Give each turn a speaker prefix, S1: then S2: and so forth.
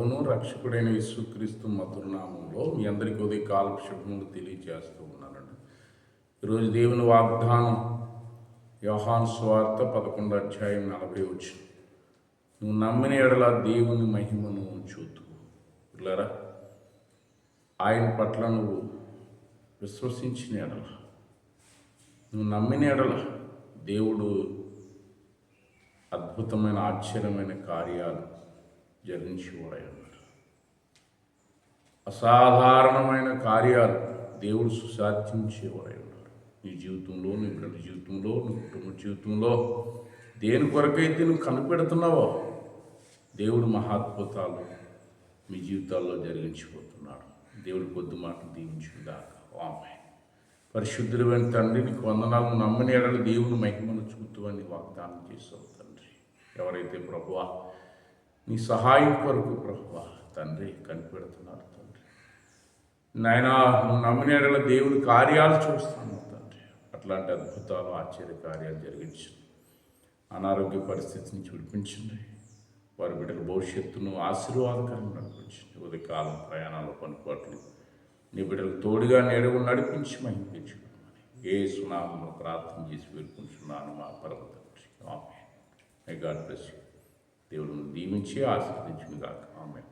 S1: ప్రభువును రక్షకుడైన యేసుక్రీస్తు మధురనామంలో మీ అందరికీ ఉదయ కాలపు శుభములు తెలియజేస్తూ ఉన్నానండి. ఈరోజు దేవుని వాగ్దానం యోహాను సువార్త 11 అధ్యాయం 40 వచ్చి నువ్వు నమ్మిన ఎడల దేవుని మహిమను చూతువు. పిల్లరా, ఆయన పట్ల నువ్వు విశ్వసించిన ఎడల, నువ్వు నమ్మిన ఎడల దేవుడు అద్భుతమైన ఆశ్చర్యమైన కార్యాలు జరిగించేవాడై ఉన్నాడు. అసాధారణమైన కార్యాలు దేవుడు సుసాధ్యించేవాడై ఉన్నాడు. నీ జీవితంలో, నీ బిడ్డల జీవితంలో, నీ కుటుంబ జీవితంలో దేని కొరకైతే నువ్వు కనిపెడుతున్నావో దేవుడు మహాద్భుతాలు మీ జీవితాల్లో జరిగించిపోతున్నాడు. దేవుడి కొద్ది మాటలు దీవించుదాకా. ఆమేన్. పరిశుద్ధుడైన తండ్రి, నీకు వందనాలు. నమ్మిన ఎడల దేవుని మహిమను చూస్తూ అని వాగ్దానం చేసావు తండ్రి. ఎవరైతే ప్రభువా నీ సహాయం కొరకు ప్రభువా తండ్రి కనిపెడుతున్నారు తండ్రి, నాయనా నువ్వు నమ్మిన ఎడల దేవుని కార్యాలు చూస్తాను తండ్రి. అట్లాంటి అద్భుతాలు, ఆశ్చర్య కార్యాలు జరిగించండి. అనారోగ్య పరిస్థితి నుంచి విడిపించండి. వారి బిడ్డల భవిష్యత్తును ఆశీర్వాదకరంగా నడిపించండి. ఉదయకాలం ప్రయాణాలు, పనిపాట్లు నీ బిడ్డలు తోడుగా నేడుగు నడిపించి మహిమ తెచ్చుకోమని యేసు నామములో ప్రార్థన చేసి వేడుకుంటున్నాను మా పరమ తండ్రి. ఆమేన్. May God bless you. దేవుడిని దీవించి ఆశీర్వదించును గాక. ఆమేన్.